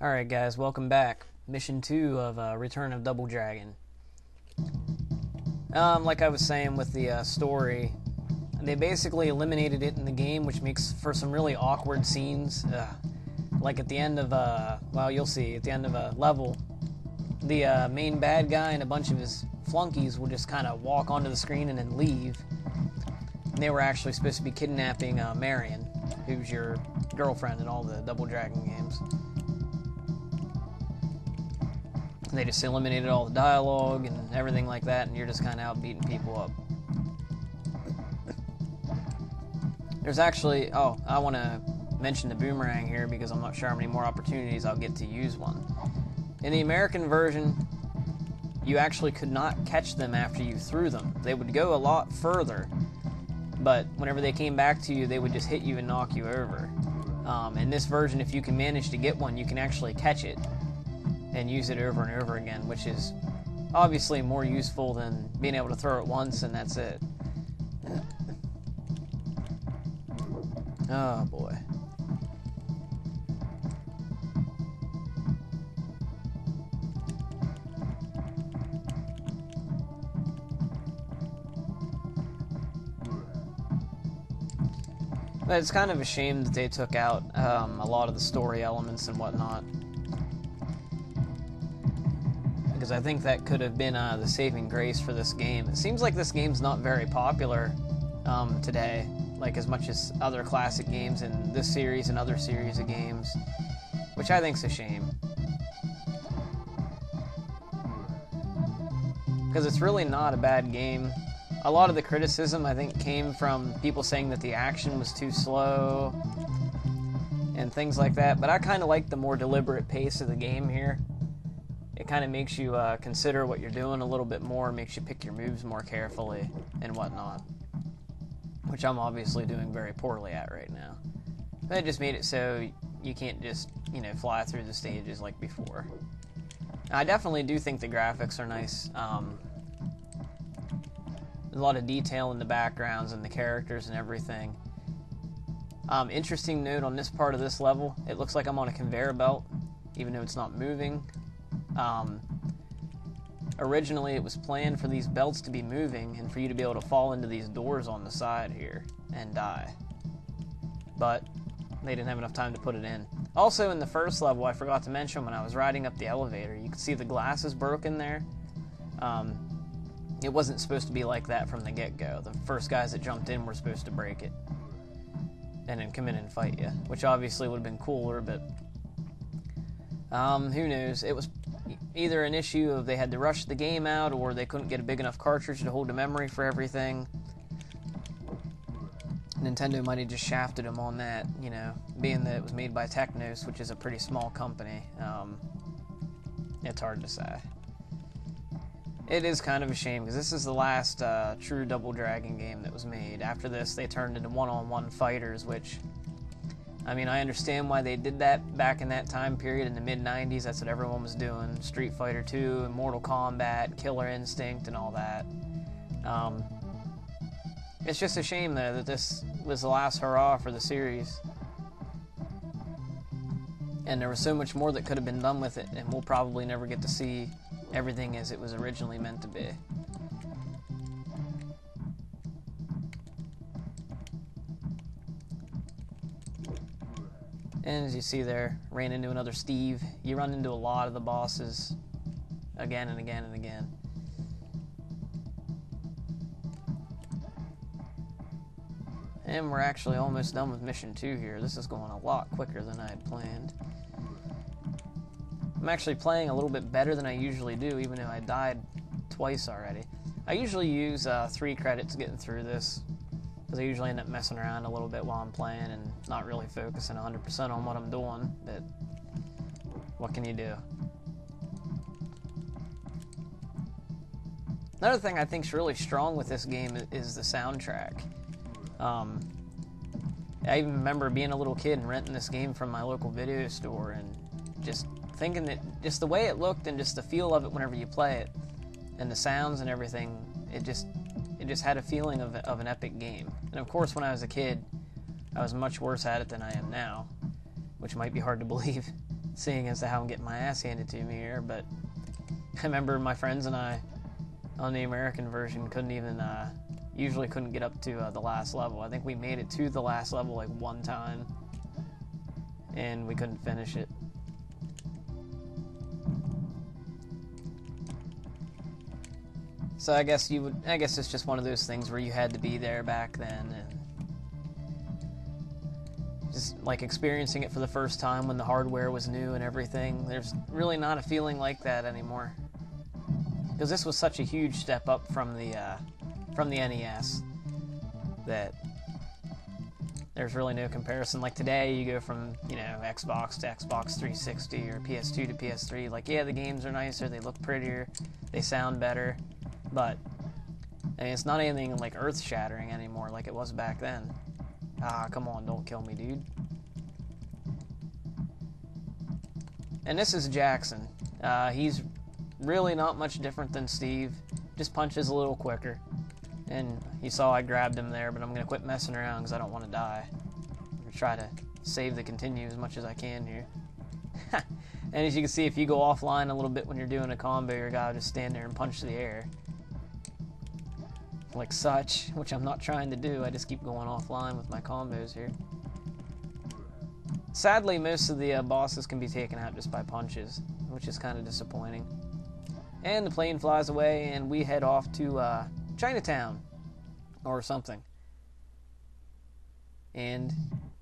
Alright guys, welcome back. Mission 2 of Return of Double Dragon. Like I was saying with the story, they basically eliminated it in the game, which makes for some really awkward scenes. Like at the end of, well, you'll see, at the end of a level, the main bad guy and a bunch of his flunkies will just kind of walk onto the screen and then leave. And they were actually supposed to be kidnapping Marion, who's your girlfriend in all the Double Dragon games. They just eliminated all the dialogue and everything like that, and you're just kind of out beating people up. There's actually, I want to mention the boomerang here because I'm not sure how many more opportunities I'll get to use one. In the American version, you actually could not catch them after you threw them. They would go a lot further, but whenever they came back to you, they would just hit you and knock you over. In this version, if you can manage to get one, you can actually catch it and use it over and over again, which is obviously more useful than being able to throw it once and that's it. Oh boy. But it's kind of a shame that they took out a lot of the story elements and whatnot, because I think that could have been the saving grace for this game. It seems like this game's not very popular today, like as much as other classic games in this series and other series of games, which I think's a shame. Because it's really not a bad game. A lot of the criticism, I think, came from people saying that the action was too slow and things like that, but I kind of like the more deliberate pace of the game here. It kind of makes you consider what you're doing a little bit more, makes you pick your moves more carefully and whatnot, which I'm obviously doing very poorly at right now. But it just made it so you can't just, fly through the stages like before. Now, I definitely do think the graphics are nice. There's a lot of detail in the backgrounds and the characters and everything. Interesting note on this part of this level, it looks like I'm on a conveyor belt, even though it's not moving. Originally it was planned for these belts to be moving and for you to be able to fall into these doors on the side here and die. But they didn't have enough time to put it in. Also in the first level, I forgot to mention, when I was riding up the elevator, you could see the glass is broken there. It wasn't supposed to be like that from the get-go. The first guys that jumped in were supposed to break it and then come in and fight you, which obviously would have been cooler, but who knows. It was either an issue of they had to rush the game out, or they couldn't get a big enough cartridge to hold the memory for everything. Nintendo might have just shafted them on that, being that it was made by Technos, which is a pretty small company. It's hard to say. It is kind of a shame, because this is the last true Double Dragon game that was made. After this, they turned into one-on-one fighters, which, I understand why they did that back in that time period in the mid-90s. That's what everyone was doing. Street Fighter 2, and Mortal Kombat, Killer Instinct, and all that. It's just a shame, though, that this was the last hurrah for the series. And there was so much more that could have been done with it, and we'll probably never get to see everything as it was originally meant to be. And as you see there, ran into another Steve. You run into a lot of the bosses again and again and again. And we're actually almost done with Mission 2 here. This is going a lot quicker than I had planned. I'm actually playing a little bit better than I usually do, even though I died twice already. I usually use 3 credits getting through this, because I usually end up messing around a little bit while I'm playing and not really focusing 100% on what I'm doing, but what can you do? Another thing I think is really strong with this game is the soundtrack. I even remember being a little kid and renting this game from my local video store and just thinking that just the way it looked and just the feel of it whenever you play it and the sounds and everything, it just had a feeling of an epic game. And of course, when I was a kid, I was much worse at it than I am now, which might be hard to believe. seeing as to how I'm getting my ass handed to me here. But I remember my friends and I, on the American version, usually couldn't get up to the last level. I think we made it to the last level like one time, and we couldn't finish it. So I guess it's just one of those things where you had to be there back then, and just like experiencing it for the first time when the hardware was new and everything. There's really not a feeling like that anymore, because this was such a huge step up from the NES that there's really no comparison. Like today, you go from Xbox to Xbox 360 or PS2 to PS3. Like, yeah, the games are nicer, they look prettier, they sound better. But I mean, it's not anything like earth-shattering anymore like it was back then. Ah, come on, don't kill me, dude. And this is Jackson. He's really not much different than Steve, just punches a little quicker. And you saw I grabbed him there, but I'm going to quit messing around because I don't want to die. I'm going to try to save the continue as much as I can here. And as you can see, if you go offline a little bit when you're doing a combo, your guy will just stand there and punch the air. Like such, which I'm not trying to do. I just keep going offline with my combos here. Sadly, most of the bosses can be taken out just by punches, which is kind of disappointing. And the plane flies away, and we head off to Chinatown, or something. And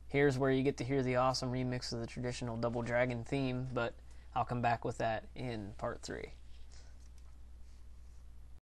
here's where you get to hear the awesome remix of the traditional Double Dragon theme, but I'll come back with that in part 3.